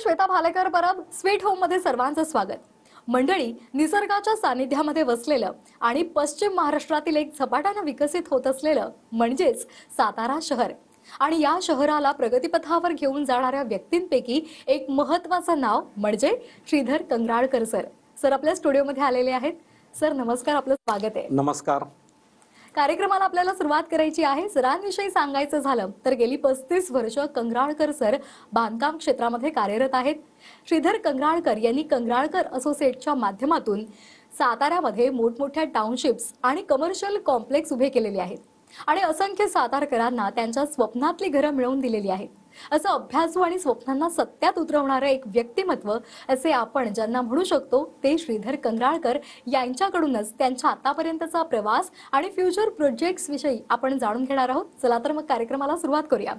Shweta Bhalekar Parab sweet home मध्ये सर्वांचं स्वागत। मंडळी, निसर्गाच्या सानिध्यामध्ये वसलेलं आणि पश्चिम महाराष्ट्रातील एक झपाट्याने विकसित होत असलेलं म्हणजेच सातारा शहर आणि या शहराला प्रगतीपथावर घेऊन जाणाऱ्या व्यक्तींपैकी एक महत्त्वाचं नाव म्हणजे श्रीधर कंगराळकर सर। सर आपल्या स्टुडिओमध्ये आलेले आहेत। सर नमस्कार, आपलं स्वागत आहे। नमस्कार। कार्यक्रमाला आपल्याला सुरुवात करायची आहे। सरांविषयी सांगायचं झालं तर गेली 35 वर्ष कंगराळकर सर बांधकाम क्षेत्रामध्ये कार्यरत आहेत। श्रीधर कंगराळकर यांनी कंगराळकर असोसिएटच्या माध्यमातून साताऱ्यामध्ये मोठमोठ्या टाउनशिप्स आणि कमर्शियल कॉम्प्लेक्स उभे केलेले आहेत आणि असंख्य सातारकरांना त्यांच्या स्वप्नातली घरं मिळवून दिलेली आहेत। असं अभ्यासू आणि स्वप्नांना सत्यात उतरवणारे एक व्यक्तिमत्व असे आपण ज्यांना म्हणू शकतो ते श्रीधर कंगराळकर यांच्याकडूनच त्यांच्या आतापर्यंतचा प्रवास आणि फ्युचर प्रोजेक्ट्स विषयी आपण जाणून घेणार आहोत। चला तर मग कार्यक्रमाला सुरुवात करूया।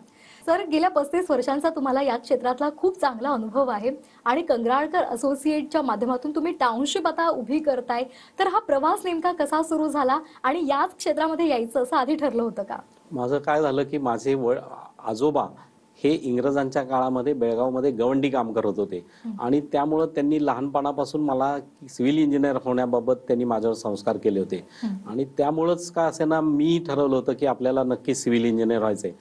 सर, गेल्या 35 वर्षांचा तुम्हाला या क्षेत्रातला खूप चांगला अनुभव आहे आणि कंगराळकर असोसिएटच्या माध्यमातून तुम्ही टाउनशिप आता उभी करताय, तर हा प्रवास नेमका कसा सुरू झाला आणि याच क्षेत्रामध्ये यायचं असं आधी ठरलं होतं का? माझं काय झालं की माझे आजोबा हे इंग्रजांच्या काळामध्ये बेळगावमध्ये गवंडी काम करत होते आणि त्यामुळे त्यांनी लहानपणापासून मला सिव्हिल इंजिनियर होण्याबाबत त्यांनी माझ्यावर संस्कार केले होते आणि त्यामुळेच का असे ना मी ठरवलं होतं की आपल्याला नक्की सिव्हिल इंजिनियर व्हायचंय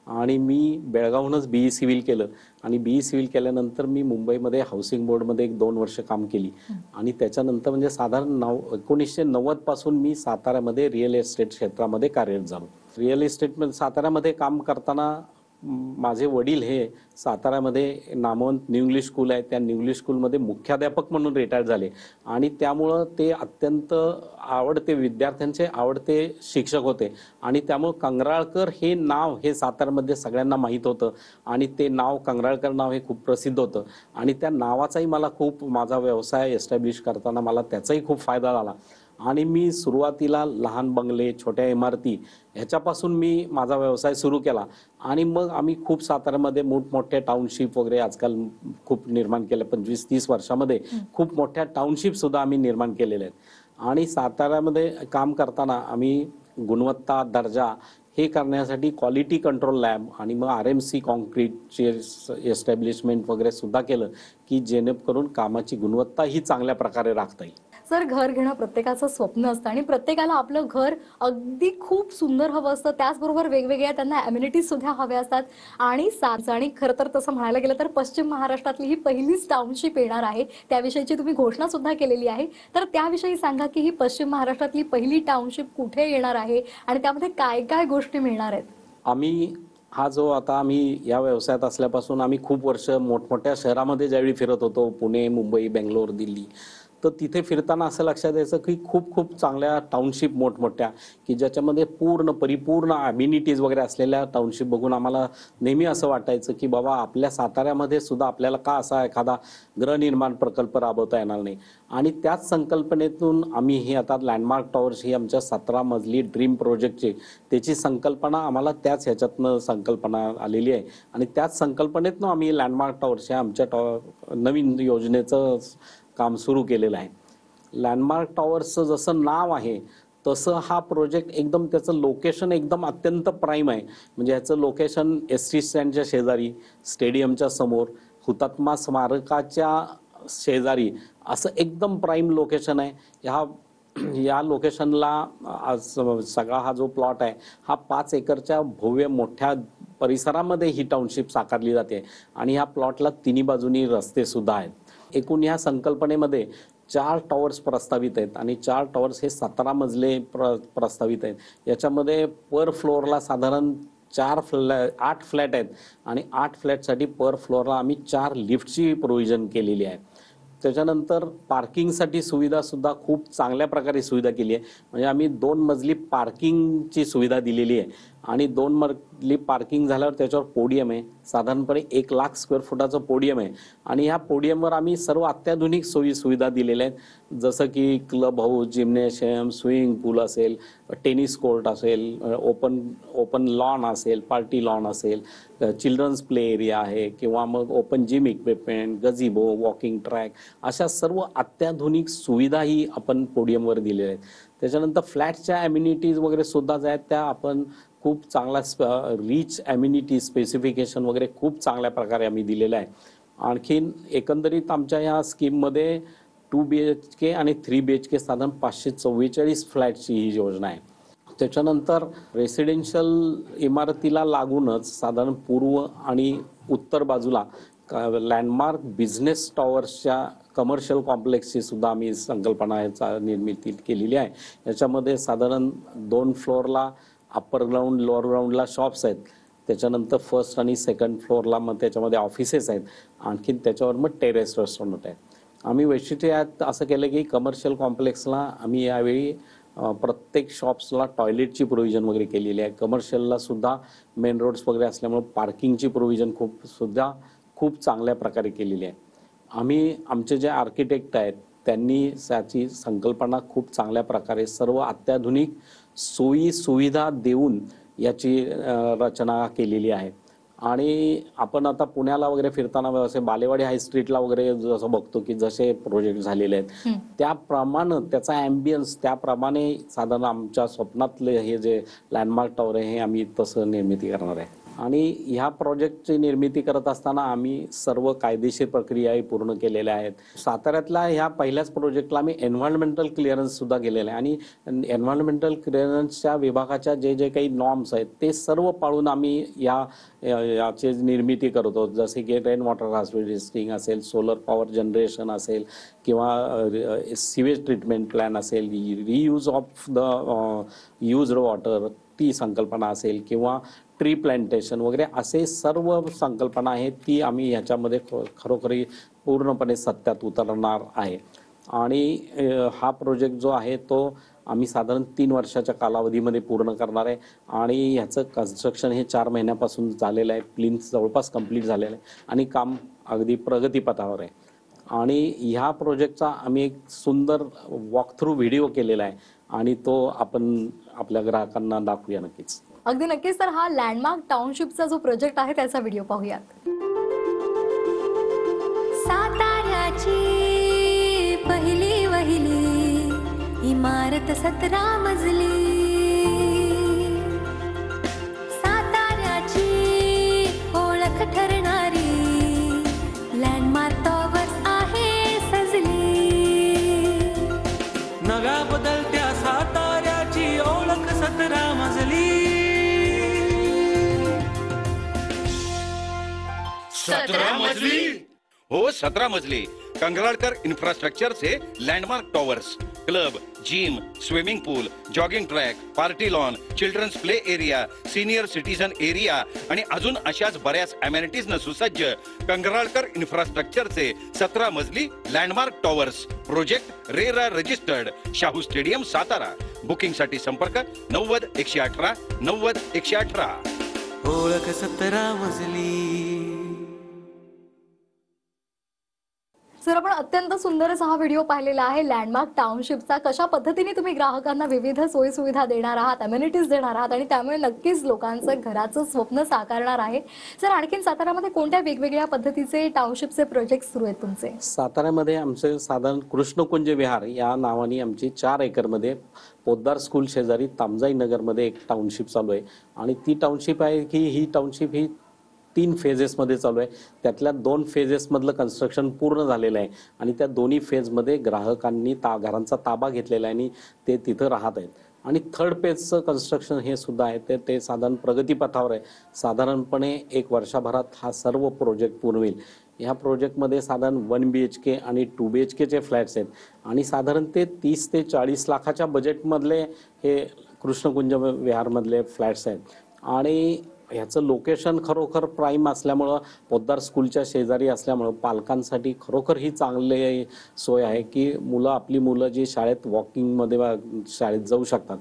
आणि मी बेळगावहूनच बीई सिव्हिल केलं आणि बीई सिव्हिल केल्यानंतर मी मुंबईमध्ये हाऊसिंग बोर्डमध्ये 1-2 वर्ष काम केली आणि त्याच्यानंतर म्हणजे साधारण 1990 पासून मी साताऱ्यामध्ये रिअल एस्टेट क्षेत्रामध्ये कार्यरत झालो। रिअल एस्टेट साताऱ्यामध्ये काम करताना माझे वडील हे साताऱ्यामध्ये नामवंत न्यू इंग्लिश स्कूल आहे, त्या न्यू इंग्लिश स्कूलमध्ये मुख्याध्यापक म्हणून रिटायर झाले आणि त्यामुळं ते अत्यंत आवडते विद्यार्थ्यांचे आवडते शिक्षक होते आणि त्यामुळे कंगराळकर हे नाव हे साताऱ्यामध्ये सगळ्यांना माहीत होतं आणि ते नाव कंगराळकर नाव हे खूप प्रसिद्ध होतं आणि त्या नावाचाही मला खूप माझा व्यवसाय एस्टॅब्लिश करताना मला त्याचाही खूप फायदा झाला आणि मी सुरुवातीला लहान बंगले छोट्या इमारती ह्याच्यापासून मी माझा व्यवसाय सुरू केला आणि मग आम्ही खूप साताऱ्यामध्ये मोठमोठ्या टाउनशिप वगैरे आजकाल खूप निर्माण केल्या। 25-30 वर्षामध्ये खूप मोठ्या टाउनशिप सुद्धा आम्ही निर्माण केलेल्या आहेत आणि साताऱ्यामध्ये काम करताना आम्ही गुणवत्ता दर्जा हे करण्यासाठी क्वालिटी कंट्रोल लॅब आणि मग RMC कॉन्क्रीटचे एस्टॅब्लिशमेंट वगैरे सुद्धा केलं की जेणेकरून कामाची गुणवत्ता ही चांगल्या प्रकारे राखता येईल। सर, घर घेणं प्रत्येकाचं स्वप्न असतं आणि प्रत्येकाला आपलं घर अगदी खूप सुंदर हवं असतं, त्याचबरोबर वेगवेगळ्या त्यांना अम्युनिटीज सुद्धा हव्या असतात आणि खरं तर तसं म्हणायला गेलं तर पश्चिम महाराष्ट्रातली ही पहिलीच टाउनशिप येणार आहे, त्याविषयीची तुम्ही घोषणा सुद्धा केलेली आहे। तर त्याविषयी सांगा की ही पश्चिम महाराष्ट्रातली पहिली टाउनशिप कुठे येणार आहे आणि त्यामध्ये काय काय गोष्टी मिळणार आहेत? आम्ही आम्ही या व्यवसायात असल्यापासून आम्ही खूप वर्ष मोठमोठ्या शहरामध्ये ज्यावेळी फिरत होतो, पुणे, मुंबई, बेंगलोर, दिल्ली, तर तिथे फिरताना असं लक्षात यायचं की खूप खूप चांगल्या टाउनशिप मोठमोठ्या की ज्याच्यामध्ये परिपूर्ण अम्युनिटीज वगैरे असलेल्या टाउनशिप बघून आम्हाला नेहमी असं वाटायचं की बाबा आपल्या साताऱ्यामध्ये सुद्धा आपल्याला का असा एखादा गृहनिर्माण प्रकल्प राबवता येणार नाही आणि त्याच संकल्पनेतून आम्ही ही आता लँडमार्क टॉवर्स ही आमच्या 17 मजली ड्रीम प्रोजेक्टची त्याची संकल्पना आम्हाला त्याच ह्याच्यातनं संकल्पना आलेली आहे आणि त्याच संकल्पनेतनं आम्ही लँडमार्क टॉवर्स या आमच्या नवीन योजनेचं काम सुरू केलेलं आहे। लँडमार्क टॉवर्सचं जसं नाव आहे तसं हा प्रोजेक्ट एकदम त्याचं लोकेशन एकदम अत्यंत प्राईम आहे। म्हणजे ह्याचं लोकेशन ST स्टँडच्या शेजारी, स्टेडियमच्या समोर, हुतात्मा स्मारकाच्या शेजारी असं एकदम प्राईम लोकेशन आहे। या लोकेशनला आज सगळा हा जो प्लॉट आहे हा 5 एकरच्या भव्य मोठ्या परिसरामध्ये ही टाउनशिप साकारली जाते आणि ह्या प्लॉटला तिन्ही बाजूनी रस्ते सुद्धा आहेत। एकूण या संकल्पनेमध्ये 4 टॉवर्स प्रस्तावित आहेत आणि 4 टॉवर्स हे 17 मजले प्रस्तावित आहेत। याच्यामध्ये पर फ्लोअरला साधारण 8 फ्लॅट आहेत आणि 8 फ्लॅटसाठी पर फ्लोअरला आम्ही 4 लिफ्टची प्रोव्हिजन केलेली आहे। त्याच्यानंतर पार्किंगसाठी सुविधा सुद्धा खूप चांगल्या प्रकारे सुविधा केली आहे। म्हणजे आम्ही 2 मजली पार्किंगची सुविधा दिलेली आहे आणि 2 मजली पार्किंग झाल्यावर त्याच्यावर पोडियम आहे, साधारणपणे 1 लाख स्क्वेअर फुटाचं पोडियम आहे आणि ह्या पोडियमवर आम्ही सर्व अत्याधुनिक सुविधा दिलेल्या आहेत जसं की club house, gymnasium, swimming pool असेल, टेनिस कोर्ट असेल, ओपन लॉन असेल, पार्टी लॉन असेल, चिल्ड्रन्स प्ले एरिया आहे किंवा मग open gym equipment, gazebo, walking track अशा सर्व अत्याधुनिक सुविधाही आपण पोडियमवर दिलेल्या आहेत। त्याच्यानंतर फ्लॅटच्या अम्युनिटीज वगैरे सुद्धा ज्या आहेत त्या आपण खूप चांगला रिच अम्युनिटी स्पेसिफिकेशन वगैरे खूप चांगल्या प्रकारे आम्ही दिलेलं आहे आणखीन एकंदरीत आमच्या या स्कीममध्ये 2 BHK आणि 3 BHK साधारण 544 फ्लॅटची ही योजना आहे. त्याच्यानंतर रेसिडेन्शियल इमारतीला लागूनच साधारण पूर्व आणि उत्तर बाजूला लँडमार्क बिझनेस टॉवर्सच्या कमर्शियल कॉम्प्लेक्सची सुद्धा आम्ही संकल्पना निर्मिती केलेली आहे. याच्यामध्ये साधारण 2 फ्लोअरला अप्पर ग्राउंड लोअर ग्राउंडला शॉप्स आहेत, त्याच्यानंतर फर्स्ट आणि सेकंड फ्लोअरला मग त्याच्यामध्ये ऑफिसेस आहेत, आणखीन त्याच्यावर मग टेरेस रेस्टॉरंट आहे. आम्ही वैशिष्ट्य यात असं केलं की कमर्शियल कॉम्प्लेक्सला आम्ही यावेळी प्रत्येक शॉप्सला टॉयलेटची प्रोव्हिजन वगैरे केलेली आहे. कमर्शियलला सुद्धा मेन रोड्स वगैरे असल्यामुळे पार्किंगची प्रोव्हिजन खूप चांगल्या प्रकारे केलेली आहे. आम्ही आमचे जे आर्किटेक्ट आहेत त्यांनी याची संकल्पना खूप चांगल्या प्रकारे सर्व अत्याधुनिक सोयी सुविधा देऊन याची रचना केलेली आहे. आणि आपण आता पुण्याला वगैरे फिरताना असे बालेवाडी हायस्ट्रीटला वगैरे जसं बघतो की जसे प्रोजेक्ट झालेले आहेत त्याप्रमाणे त्याचा ॲम्बियन्स त्याप्रमाणे साधारण आमच्या स्वप्नातले हे जे लँडमार्क टॉवर आहे हे आम्ही तसं निर्मिती करणार आहे. आणि ह्या प्रोजेक्टची निर्मिती करत असताना आम्ही सर्व कायदेशीर प्रक्रियाही पूर्ण केलेल्या आहेत. साताऱ्यातल्या ह्या पहिल्याच प्रोजेक्टला आम्ही एन्व्हायरमेंटल क्लिअरन्स सुद्धा केलेलं आहे आणि एन्व्हायरमेंटल क्लिअरन्सच्या विभागाच्या जे काही नॉर्म्स आहेत ते सर्व पाळून आम्ही याची निर्मिती करतो. जसे की रेन वॉटर हार्वेस्टिंग असेल, सोलर पॉवर जनरेशन असेल किंवा सिवेज ट्रीटमेंट प्लॅन असेल, reuse of the used water ती संकल्पना असेल किंवा ट्री प्लांटेशन वगैरे असे सर्व संकल्पना आहेत ती आम्ही ह्याच्यामध्ये खरोखरी पूर्णपणे सत्यात उतरणार आहे. आणि हा प्रोजेक्ट जो आहे तो आम्ही साधारण 3 वर्षाच्या कालावधीमध्ये पूर्ण करणार आहे. आणि ह्याचं कन्स्ट्रक्शन हे 4 महिन्यापासून झालेलं आहे. प्लिंथ जवळपास कंप्लीट झालेलं आहे आणि काम अगदी प्रगतीपथावर आहे. आणि ह्या प्रोजेक्टचा आम्ही एक सुंदर वॉक थ्रू व्हिडिओ केलेला आहे आणि तो आपण आपल्या ग्राहकांना दाखवूया नक्कीच. अगदी नक्कीच. तर हा लँडमार्क टाउनशिपचा जो प्रोजेक्ट आहे त्याचा व्हिडिओ पाहूयात. साताऱ्याची पहिली वहिली इमारत 17 मजली. साताऱ्याची ओळख ठरणारी लँडमार्क टॉवर्स आहे सजली. नगा बदलत्या साताऱ्याची ओळख 17 मजली. 17 मजली? हो, 17 मजली. कंगराळकर इन्फ्रास्ट्रक्चरचे landmark towers, club, gym, swimming pool, jogging track, party lawn, children's play area, senior citizen area आणि अजून अशाच बऱ्याच अमेनिटीजनं सुसज्ज कंगराळकर इन्फ्रास्ट्रक्चरचे 17 मजली landmark towers project RERA registered, Shahu stadium, Satara. बुकिंगसाठी संपर्क 90 118 90 118. ओळख 17 मजली. सर, आपण अत्यंत सुंदर असा हा व्हिडिओ पाहिलेला आहे लँडमार्क टाउनशिपचा. कशा पद्धतीने तुम्ही ग्राहकांना विविध सोयी सुविधा देणार आहात, अमेनिटीज देणार आहात आणि त्यामुळे नक्कीच लोकांचं घराचं स्वप्न साकारणार आहे. सर, आणखीन साताऱ्यामध्ये कोणत्या वेगवेगळ्या पद्धतीचे टाउनशिपचे प्रोजेक्ट सुरू आहेत तुमचे? साताऱ्यामध्ये आमचे साधारण कृष्णकुंज विहार या नावाने आमची 4 एकरमध्ये पोद्दार स्कूल शेजारी तामजाई नगरमध्ये एक टाउनशिप चालू आहे. आणि ती टाउनशिप आहे की ही टाउनशिप ही 3 फेजेसमध्ये चालू आहे. त्यातल्या 2 फेजेसमधलं कन्स्ट्रक्शन पूर्ण झालेलं आहे आणि त्या दोन्ही फेजमध्ये ग्राहकांनी घरांचा ताबा घेतलेला आहे आणि ते तिथं राहत आहेत. आणि 3rd फेजचं कन्स्ट्रक्शन हे सुद्धा आहे ते साधारण प्रगतीपथावर आहे. साधारणपणे 1 वर्षभरात हा सर्व प्रोजेक्ट पूर्ण होईल. ह्या प्रोजेक्टमध्ये साधारण 1 BHK आणि 2 BHKचे फ्लॅट्स आहेत आणि साधारण ते 30 ते 40 लाखाच्या बजेटमधले हे कृष्णकुंज विहारमधले फ्लॅट्स आहेत. आणि ह्याचं लोकेशन खरोखर प्राईम असल्यामुळं, पोद्दार स्कूलच्या शेजारी असल्यामुळं पालकांसाठी खरोखर ही चांगली सोय आहे की आपली मुलं जी शाळेत वॉकिंगमध्ये शाळेत जाऊ शकतात.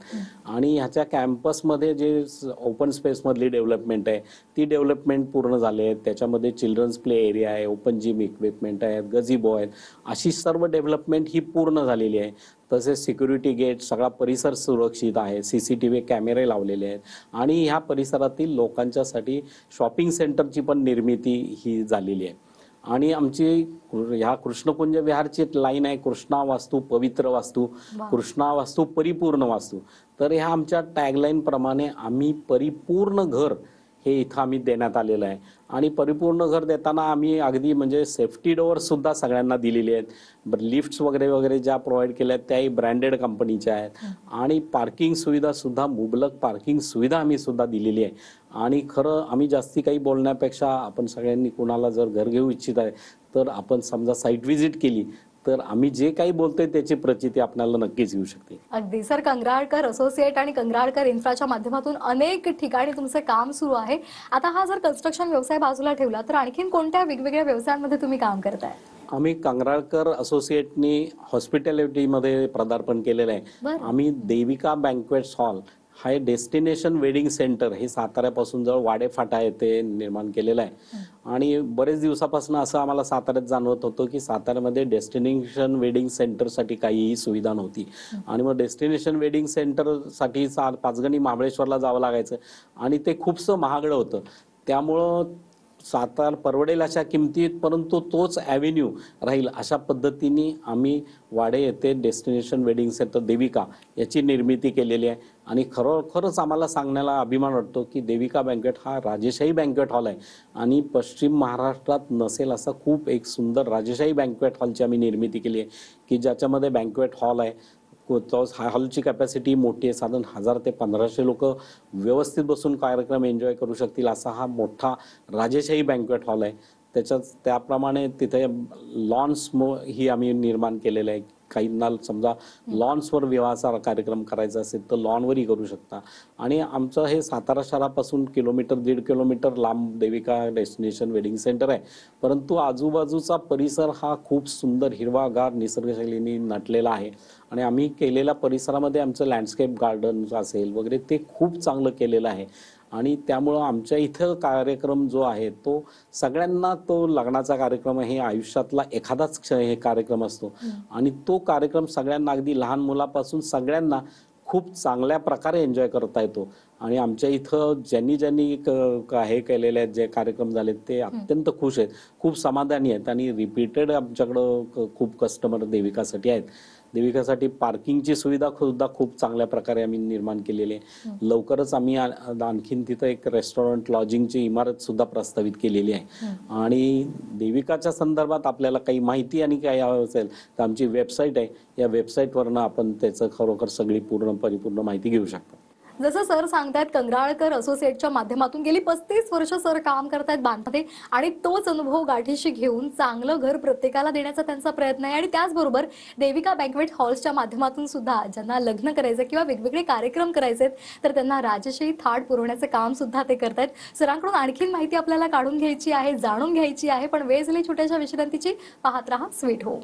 आणि ह्याच्या कॅम्पसमध्ये जे ओपन स्पेसमधली डेव्हलपमेंट आहे ती डेव्हलपमेंट पूर्ण झाली आहे. त्याच्यामध्ये चिल्ड्रन्स प्ले एरिया आहे, ओपन जिम इक्विपमेंट आहेत, गझिबो आहेत, अशी सर्व डेव्हलपमेंट ही पूर्ण झालेली आहे. तसेच सिक्युरिटी गेट, सगळा परिसर सुरक्षित आहे, CCTV कॅमेरे लावलेले आहेत आणि ह्या परिसरातील लोकांच्यासाठी शॉपिंग सेंटरची पण निर्मिती ही झालेली आहे. आणि आमची ह्या कृष्णकुंज विहारची लाईन आहे कृष्णा वास्तू पवित्र वास्तू, कृष्णा वास्तू परिपूर्ण वास्तू. तर ह्या आमच्या टॅगलाईन प्रमाणे आम्ही परिपूर्ण घर हे इथं आम्ही देण्यात आलेलं आहे. आणि परिपूर्ण घर देताना आम्ही अगदी म्हणजे सेफ्टी डोअर सुद्धा सगळ्यांना दिलेले आहेत. लिफ्ट्स वगैरे वगैरे ज्या प्रोव्हाइड केल्या आहेत त्याही ब्रँडेड कंपनीच्या आहेत. आणि पार्किंग सुविधा सुद्धा मुबलक पार्किंग सुविधा आम्ही सुद्धा दिलेली आहे. आणि खरं आम्ही जास्ती काही बोलण्यापेक्षा आपण सगळ्यांनी कुणाला जर घर घेऊ इच्छित आहे तर आपण समजा साईट व्हिजिट केली तर आम्ही जे काही बोलतोय त्याची प्रचिती आपल्याला नक्कीच येऊ शकते. अगदी सर, कंग्राळकर असोसिएट आणि कंग्राळकर इन्फ्राच्या माध्यमातून अनेक ठिकाणी तुमचं काम सुरू आहे. आता हा जर कन्स्ट्रक्शन व्यवसाय बाजूला ठेवला तर आणखीन कोणत्या वेगवेगळ्या व्यवसायांमध्ये तुम्ही काम करताय? आम्ही कंग्राळकर असोसिएटनी हॉस्पिटॅलिटीमध्ये पदार्पण केलेलं आहे. बरं. आम्ही देविका बँक्वेट्स हॉल हा डेस्टिनेशन वेडिंग सेंटर हे साताऱ्यापासून जवळ वाडेफाटा येथे निर्माण केलेलं आहे. आणि बरेच दिवसापासून असं आम्हाला साताऱ्यात जाणवत होतं की साताऱ्यामध्ये डेस्टिनेशन वेडिंग सेंटरसाठी काहीही सुविधा नव्हती. आणि मग डेस्टिनेशन वेडिंग सेंटरसाठी पाचगणी महाबळेश्वरला जावं लागायचं आणि ते खूपसं महागडं होतं. त्यामुळं सातारा परवडेल अशा किमतीत परंतु तोच ॲव्हेन्यू राहील अशा पद्धतीने आम्ही वाडे येथे डेस्टिनेशन वेडिंग सेंटर देविका याची निर्मिती केलेली आहे. आणि खरोखरच आम्हाला सांगण्याला अभिमान वाटतो की देविका बँक्वेट हा राजेशाही बँक्वेट हॉल आहे. आणि पश्चिम महाराष्ट्रात नसेल असा खूप एक सुंदर राजेशाही बँक्वेट हॉलची आम्ही निर्मिती केली आहे की ज्याच्यामध्ये बँक्वेट हॉल आहे. हॉलची कॅपॅसिटी मोठी आहे, साधारण 1000 ते 1500 लोक व्यवस्थित बसून कार्यक्रम एन्जॉय करू शकतील असा हा मोठा राजेशाही बँक्वेट हॉल आहे. त्याप्रमाणे तिथे लॉन्स ही आम्ही निर्माण केलेलं आहे. काहींना समजा लॉन्सवर विवाहाचा कार्यक्रम करायचा असेल तर लॉनवरही करू शकता. आणि आमचं हे सातारा शहरापासून 1.5 किलोमीटर लांब देविका डेस्टिनेशन वेडिंग सेंटर आहे. परंतु आजूबाजूचा परिसर हा खूप सुंदर हिरवागार निसर्गशैलीने नटलेला आहे. आणि आम्ही केलेल्या परिसरामध्ये आमचं लँडस्केप गार्डन असेल वगैरे ते खूप चांगलं केलेलं आहे. आणि त्यामुळं आमच्या इथं कार्यक्रम जो आहे तो सगळ्यांना, तो लग्नाचा कार्यक्रम हे आयुष्यातला एखादाच हे कार्यक्रम असतो. आणि तो कार्यक्रम सगळ्यांना अगदी लहान मुलापासून सगळ्यांना खूप चांगल्या प्रकारे एन्जॉय करता येतो. आणि आमच्या इथं ज्यांनी हे केलेले आहेत, जे कार्यक्रम झालेत ते अत्यंत खुश आहेत, खूप समाधानी आहेत. आणि रिपीटेड आमच्याकडं खूप कस्टमर देविकासाठी आहेत. देविकासाठी पार्किंगची सुविधा सुद्धा खूप चांगल्या प्रकारे आम्ही निर्माण केलेली आहे. लवकरच आम्ही आणखीन तिथं एक रेस्टॉरंट लॉजिंगची इमारत सुद्धा प्रस्तावित केलेली आहे. आणि देविकाच्या संदर्भात आपल्याला काही माहिती आणि काही हवं असेल तर आमची वेबसाईट आहे, या वेबसाईटवरनं आपण त्याचं खरोखर सगळी परिपूर्ण माहिती घेऊ शकता. जसं सर सांगतायत कंग्राळकर असोसिएटच्या माध्यमातून गेली 35 वर्ष सर काम करतायत बांधमध्ये आणि तोच अनुभव गाठीशी घेऊन चांगलं घर प्रत्येकाला देण्याचा त्यांचा प्रयत्न आहे. आणि त्याचबरोबर देविका बँक्वेट हॉल्सच्या माध्यमातून सुद्धा ज्यांना लग्न करायचं किंवा वेगवेगळे कार्यक्रम करायचे तर त्यांना राजशाही थाट पुरवण्याचे काम सुद्धा ते करतायत. सरांकडून आणखीन माहिती आपल्याला काढून घ्यायची आहे, जाणून घ्यायची आहे, पण वेळ झाली छोट्याशा विश्रांतीची. पाहत रहा स्वीट होम.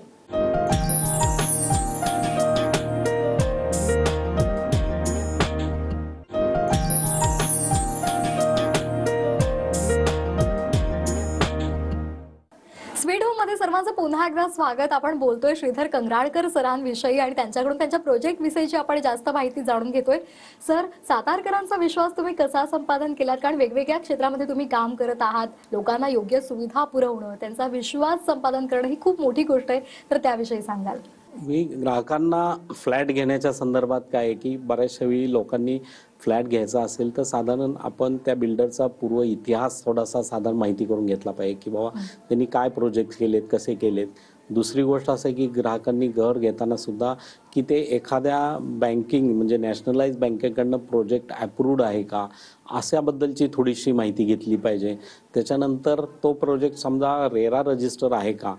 स्वीट होम मध्ये सर्वांचं पुन्हा एकदा स्वागत. आपण बोलतोय श्रीधर कंग्राळकर सरांविषयी आणि त्यांच्याकडून त्यांच्या प्रोजेक्ट विषयीची आपण जास्त माहिती जाणून घेतोय. सर, सातारकरांचा विश्वास तुम्ही कसा संपादन केलात? कारण वेगवेगळ्या क्षेत्रामध्ये तुम्ही काम करत आहात, लोकांना योग्य सुविधा पुरवणं, त्यांचा विश्वास संपादन करणं ही खूप मोठी गोष्ट आहे, तर त्याविषयी सांगाल? मी ग्राहकांना फ्लॅट घेण्याच्या संदर्भात काय आहे की बऱ्याचशा वेळी लोकांनी फ्लॅट घ्यायचा असेल तर साधारण आपण त्या बिल्डरचा पूर्व इतिहास थोडासा साधारण माहिती करून घेतला पाहिजे की बाबा त्यांनी काय प्रोजेक्ट केलेत, कसे केलेत. दुसरी गोष्ट असं आहे की ग्राहकांनी घर घेताना सुद्धा की ते एखाद्या बँकिंग म्हणजे नॅशनलाइज बँकेकडनं प्रोजेक्ट अप्रूव्ड आहे का अशाबद्दलची थोडीशी माहिती घेतली पाहिजे. त्याच्यानंतर तो प्रोजेक्ट समजा रेरा रजिस्टर आहे का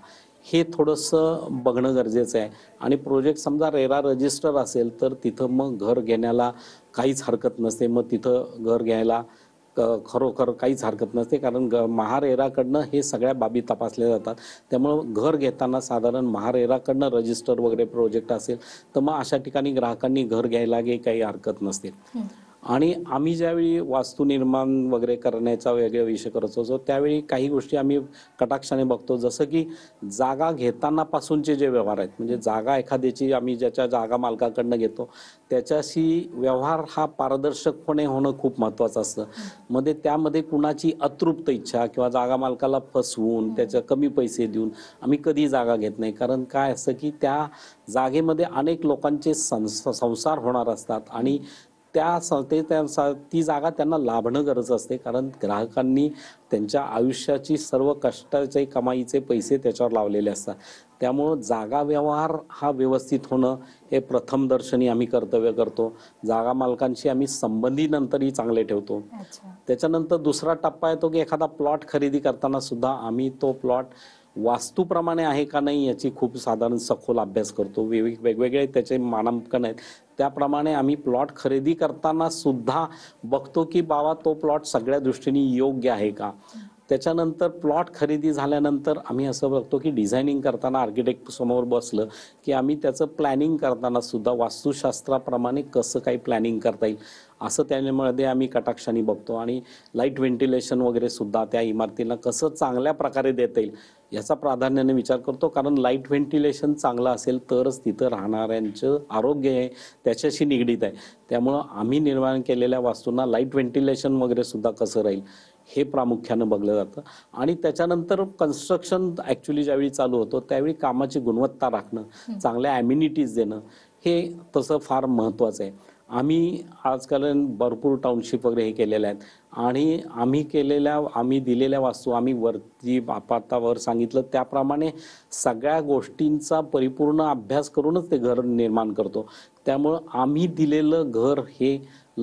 हे थोडंसं बघणं गरजेचं आहे. आणि प्रोजेक्ट समजा रेरा रजिस्टर असेल तर तिथं मग घर घेण्याला काहीच हरकत नसते. मग तिथं घर घ्यायला खरोखर काहीच हरकत नसते, कारण महारेराकडनं हे सगळ्या बाबी तपासल्या जातात. त्यामुळं घर घेताना साधारण महारेराकडनं रजिस्टर वगैरे प्रोजेक्ट असेल तर मग अशा ठिकाणी ग्राहकांनी घर घ्यायला काही हरकत नसते. आणि आम्ही ज्यावेळी वास्तू निर्माण वगैरे करण्याचा वेगळे विषय करत असतो त्यावेळी काही गोष्टी आम्ही कटाक्षाने बघतो. जसं की जागा घेताना पासूनचे जे व्यवहार आहेत, म्हणजे जागा एखाद्याची आम्ही ज्याच्या जागा मालकाकडनं घेतो त्याच्याशी व्यवहार हा पारदर्शकपणे होणं खूप महत्त्वाचं असतं. त्यामध्ये कुणाची अतृप्त इच्छा किंवा जागा मालकाला फसवून त्याच्या कमी पैसे देऊन आम्ही कधी जागा घेत नाही. कारण काय असतं की त्या जागेमध्ये अनेक लोकांचे संसार होणार असतात आणि ती जागा त्यांना लाभणं गरज असते, कारण ग्राहकांनी त्यांच्या आयुष्याची सर्व कष्टाचे कमाईचे पैसे त्याच्यावर लावलेले असतात. त्यामुळं जागा व्यवहार हा व्यवस्थित होणं हे प्रथम दर्शनी आम्ही कर्तव्य करतो. जागा मालकांशी आम्ही संबंधी नंतरही चांगले ठेवतो. त्याच्यानंतर दुसरा टप्पा येतो की एखादा प्लॉट खरेदी करताना सुद्धा आम्ही तो प्लॉट वास्तूप्रमाणे आहे का नाही याची खूप साधारण सखोल अभ्यास करतो. वेगवेगळे त्याचे मानांकन आहेत, त्याप्रमाणे आम्ही प्लॉट खरेदी करताना सुद्धा बघतो की बाबा तो प्लॉट सगळ्या दृष्टीने योग्य आहे का. त्याच्यानंतर प्लॉट खरेदी झाल्यानंतर आम्ही असं बघतो की डिझायनिंग करताना आर्किटेक्ट समोर बसलं की आम्ही त्याचं प्लॅनिंग करताना सुद्धा वास्तुशास्त्राप्रमाणे कसं काही प्लॅनिंग करता येईल असं त्यामध्ये आम्ही कटाक्षाने बघतो. आणि लाईट व्हेंटिलेशन वगैरे सुद्धा त्या इमारतीला कसं चांगल्या प्रकारे देता येईल याचा प्राधान्याने विचार करतो, कारण लाईट व्हेंटिलेशन चांगलं असेल तरच तिथं राहणाऱ्यांचं आरोग्य आहे त्याच्याशी निगडीत आहे. त्यामुळं आम्ही निर्माण केलेल्या वास्तूंना लाईट व्हेंटिलेशन वगैरे सुद्धा कसं राहील हे प्रामुख्यानं बघलं जातं. आणि त्याच्यानंतर कन्स्ट्रक्शन ॲक्च्युली ज्यावेळी चालू होतं त्यावेळी कामाची गुणवत्ता राखणं, चांगल्या ॲम्युनिटीज देणं हे तसं फार महत्त्वाचं आहे. आम्ही आजकाल भरपूर टाउनशिप वगैरे हे केलेल्या आहेत आणि आम्ही दिलेल्या वास्तू आम्ही वरती आपातावर सांगितलं त्याप्रमाणे सगळ्या गोष्टींचा परिपूर्ण अभ्यास करूनच ते घर निर्माण करतो. त्यामुळं आम्ही दिलेलं घर हे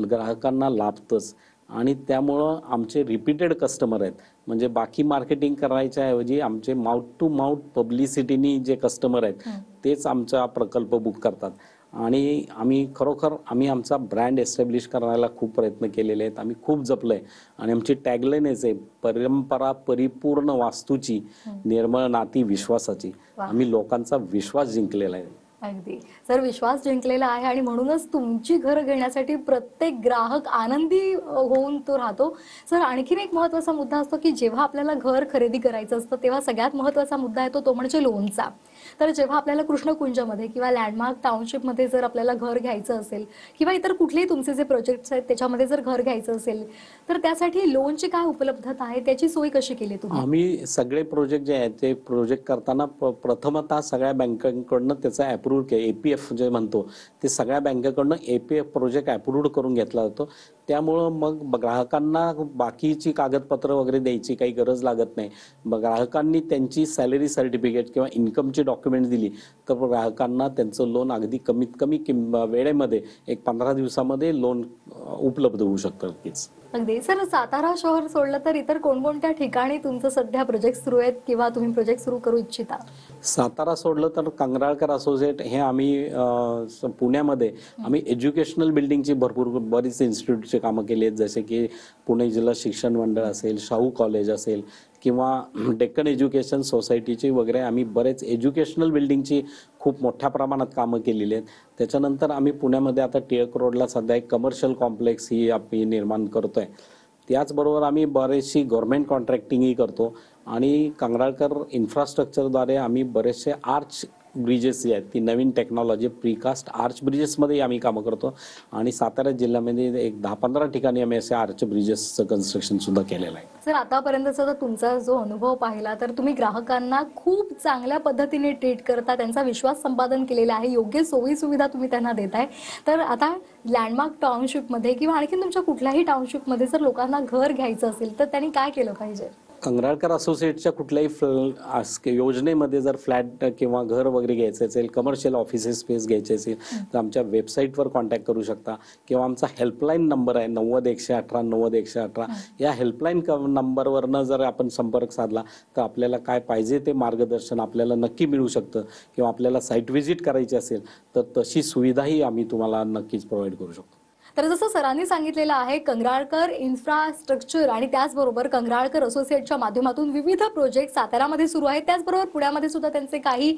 ग्राहकांना लाभतंच आणि त्यामुळं आमचे रिपीटेड कस्टमर आहेत. म्हणजे बाकी मार्केटिंग करायच्या ऐवजी आमचे माउथ टू माउथ पब्लिसिटीनी जे कस्टमर आहेत तेच आमचा प्रकल्प बुक करतात. आणि आम्ही आमचा ब्रँड एस्टॅब्लिश करायला खूप प्रयत्न केलेले आहेत. आम्ही खूप जपलं आहे आणि आमची टॅगलाईनच आहे परंपरा परिपूर्ण वास्तूची, निर्मळ नाती विश्वासाची. आम्ही लोकांचा विश्वास जिंकलेला आहे. अगदी सर, विश्वास जिंकलेला आहे आणि म्हणूनच तुमची घरं घेण्यासाठी प्रत्येक ग्राहक आनंदी होऊन तो राहतो. सर, आणखीन एक महत्त्वाचा मुद्दा असतो की जेव्हा आपल्याला घर खरेदी करायचं असतं तेव्हा सगळ्यात महत्त्वाचा मुद्दा येतो तो म्हणजे लोनचा. तर जेव्हा आपल्याला कृष्णकुंजमध्ये किंवा लँडमार्क टाउनशिपमध्ये जर आपल्याला घर घ्यायचं असेल किंवा इतर कुठलेही तुमचे जे प्रोजेक्ट्स आहेत त्याच्यामध्ये जर घर घ्यायचं असेल तर त्यासाठी लोनची काय उपलब्धता आहे, त्याची सोय कशी केली तुम्ही? आम्ही सगळे प्रोजेक्ट जे आहेत ते प्रोजेक्ट करताना प्रथमतः सगळ्या बँकांकडनं त्याचा अप्रूव्ह APF जे म्हणतो ते सगळ्या बँकेकडनं APF प्रोजेक्ट अप्रूव्ड करून घेतला जातो. त्यामुळं मग ग्राहकांना बाकीची कागदपत्र वगैरे द्यायची काही गरज लागत नाही. ग्राहकांनी त्यांची सॅलरी सर्टिफिकेट किंवा इन्कमची डॉक्युमेंट दिली तर ग्राहकांना त्यांचं लोन अगदी कमीत कमी वेळेमध्ये 15 दिवसामध्ये लोन उपलब्ध होऊ शकतं. नक्कीच. अगदी सर, सातारा शहर सोडलं तर इतर कोणकोणत्या ठिकाणी तुमचं सध्या प्रोजेक्ट सुरू आहेत किंवा तुम्ही प्रोजेक्ट सुरू करू इच्छिता? सातारा सोडलं तर कंगराळकर असोसिएट हे आम्ही पुण्यामध्ये आम्ही एज्युकेशनल बिल्डिंगची बरीच इन्स्टिट्यूटचे कामं केली आहेत, जसे की पुणे जिल्हा शिक्षण मंडळ असेल, शाहू कॉलेज असेल किंवा डेक्कन एज्युकेशन सोसायटीची वगैरे आम्ही बरेच एज्युकेशनल बिल्डिंगची खूप मोठ्या प्रमाणात कामं केलेली आहेत. त्याच्यानंतर आम्ही पुण्यामध्ये आता टिळक रोडला सध्या एक कमर्शियल कॉम्प्लेक्स ही आम्ही निर्माण करतोय. त्याचबरोबर आम्ही बरेचशी गव्हर्नमेंट कॉन्ट्रॅक्टिंगही करतो आणि कंगराळकर इन्फ्रास्ट्रक्चरद्वारे आम्ही बरेचसे आर्च ब्रिजेस जे आहेत ती नवीन टेक्नॉलॉजी प्रीकास्ट आर्च ब्रिजेसमध्ये आम्ही कामं करतो आणि सातारा जिल्ह्यामध्ये एक 10-15 ठिकाणी आम्ही असे आर्च ब्रिजेसचं कन्स्ट्रक्शन सुद्धा केलेलं आहे. सर, आतापर्यंतचा जर तुमचा जो अनुभव पाहिला तर तुम्ही ग्राहकांना खूप चांगल्या पद्धतीने ट्रीट करता, त्यांचा विश्वास संपादन केलेला आहे, योग्य सोयी सुविधा तुम्ही त्यांना देताय. तर आता लँडमार्क टाउनशिपमध्ये किंवा आणखी तुमच्या कुठल्याही टाउनशिपमध्ये जर लोकांना घर घ्यायचं असेल तर त्यांनी काय केलं पाहिजे? कंगराळकर असोसिएटच्या कुठल्याही योजनेमध्ये जर फ्लॅट किंवा घर वगैरे घ्यायचं असेल, कमर्शियल ऑफिसेस स्पेस घ्यायचे असेल तर आमच्या वेबसाईटवर कॉन्टॅक्ट करू शकता किंवा आमचा हेल्पलाईन नंबर आहे 90-118 90-118. या हेल्पलाईन नंबरवरनं जर आपण संपर्क साधला तर आपल्याला काय पाहिजे ते मार्गदर्शन आपल्याला नक्की मिळू शकतं किंवा आपल्याला साईट व्हिजिट करायची असेल तर तशी सुविधाही आम्ही तुम्हाला नक्कीच प्रोव्हाइड करू शकतो. तर जसं सरांनी सांगितलेलं आहे, कंगराळकर इन्फ्रास्ट्रक्चर आणि त्याचबरोबर कंगराळकर असोसिएटच्या माध्यमातून विविध प्रोजेक्ट सातारामध्ये सुरू आहेत. त्याचबरोबर पुण्यामध्ये सुद्धा त्यांचे काही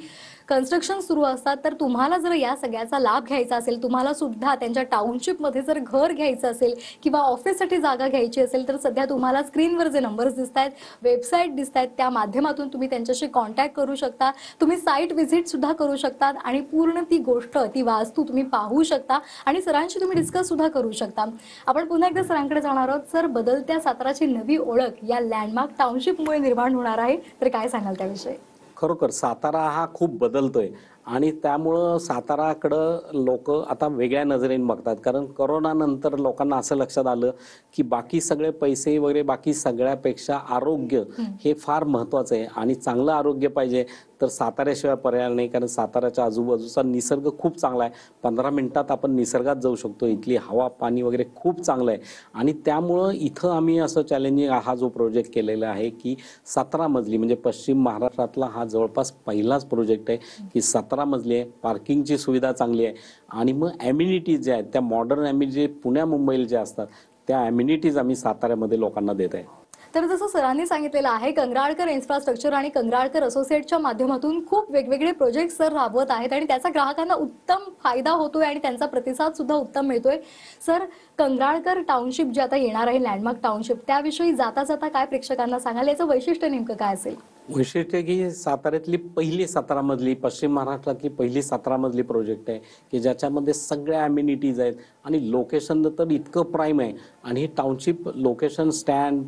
कन्स्ट्रक्शन सुरू असतात. तर तुम्हाला जर या सगळ्याचा लाभ घ्यायचा असेल, तुम्हाला सुद्धा त्यांच्या टाउनशिपमध्ये जर घर घ्यायचं असेल किंवा ऑफिससाठी जागा घ्यायची असेल तर सध्या तुम्हाला स्क्रीनवर जे नंबर्स दिसत आहेत, वेबसाईट दिसत आहेत, त्या माध्यमातून तुम्ही त्यांच्याशी कॉन्टॅक्ट करू शकता. तुम्ही साईट व्हिजिट सुद्धा करू शकता आणि पूर्ण ती गोष्ट, ती वास्तू तुम्ही पाहू शकता आणि सरांशी तुम्ही डिस्कस सुद्धा करू शकता. आपण पुन्हा एकदा सरांकडे जाणार आहोत. सर, बदलत्या साताराची नवी ओळख या लँडमार्क टाउनशिपमुळे निर्माण होणार आहे, तर काय सांगाल त्याविषयी? खरोखर सातारा हा खूप बदलतोय आणि त्यामुळं साताराकडं लोक आता वेगळ्या नजरेने बघतात. कारण करोनानंतर लोकांना असं लक्षात आलं की बाकी सगळे पैसे वगैरे बाकी सगळ्यापेक्षा आरोग्य हे फार महत्त्वाचं आहे आणि चांगलं आरोग्य पाहिजे तर साताऱ्याशिवाय पर्याय नाही. कारण साताऱ्याच्या आजूबाजूचा निसर्ग खूप चांगला आहे. 15 मिनिटात आपण निसर्गात जाऊ शकतो. इथली हवा पाणी वगैरे खूप चांगलं आहे आणि त्यामुळं इथं आम्ही असं चॅलेंजिंग हा जो प्रोजेक्ट केलेला आहे की 17 मजली म्हणजे पश्चिम महाराष्ट्रातला हा जवळपास पहिलाच प्रोजेक्ट आहे की 17 मजली आहे. पार्किंगची सुविधा चांगली आहे आणि मग ॲम्युनिटीज ज्या आहेत त्या मॉडर्न ॲम्युनिटी पुण्या मुंबईला ज्या असतात त्या ॲम्युनिटीज आम्ही साताऱ्यामध्ये लोकांना देत आहे. तर जसं सरांनी सांगितलेलं आहे, कंगराळकर इन्फ्रास्ट्रक्चर आणि कंगराळकर असोसिएटच्या माध्यमातून खूप वेगवेगळे प्रोजेक्ट सर राबवत आहेत आणि त्याचा ग्राहकांना उत्तम फायदा होतोय आणि त्यांचा प्रतिसाद सुद्धा उत्तम मिळतोय. सर, कंगराळकर टाउनशिप जे आता येणार आहे, लँडमार्क टाउनशिप, त्याविषयी जाता जाता काय प्रेक्षकांना सांगाल? याचं वैशिष्ट्य नेमकं काय असेल? वैशिष्ट्य की साताऱ्यातली पहिली 17 मजली पश्चिम महाराष्ट्रातली पहिली 17 मजली प्रोजेक्ट आहे की ज्याच्यामध्ये सगळ्या ॲम्युनिटीज आहेत आणि लोकेशन तर इतकं प्राईम आहे आणि ही टाउनशिप लोकेशन स्टँड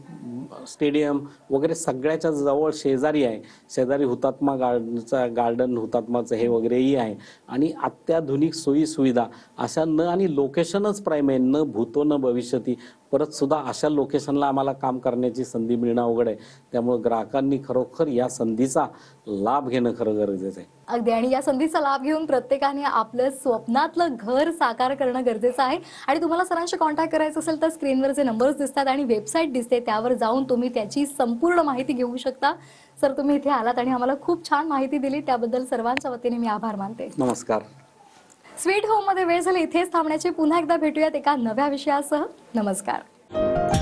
स्टेडियम वगैरे सगळ्याच्या जवळ शेजारी आहे. शेजारी हुतात्मा गार्डन हुतात्माचं हे वगैरेही आहे आणि अत्याधुनिक सोयी सुविधा अशा न आणि लोकेशनच प्राईम आहे, न भूतो न भविष्यती. परत सुद्धा अशा लोकेशनला आम्हाला काम करण्याची संधी मिळणं अवघड आहे. त्यामुळे ग्राहकांनी खरोखर या संधीचा लाभ घेणं खरं गरजेचं आहे. अगदी, आणि या संधीचा लाभ घेऊन प्रत्येकाने आपलं स्वप्नातलं घर साकार करणं गरजेचं आहे. आणि तुम्हाला सरांशी कॉन्टॅक्ट करायचं असेल तर स्क्रीनवर जे नंबर्स दिसतात आणि वेबसाईट दिसते त्यावर जाऊन तुम्ही त्याची संपूर्ण माहिती घेऊ शकता. सर, तुम्ही इथे आलात आणि आम्हाला खूप छान माहिती दिली, त्याबद्दल सर्वांच्या वतीने मी आभार मानते. नमस्कार. स्वीट होम मध्ये वेळ झाली इथेच थांबण्याची. पुन्हा एकदा भेटूयात एका नव्या विषयासह. नमस्कार.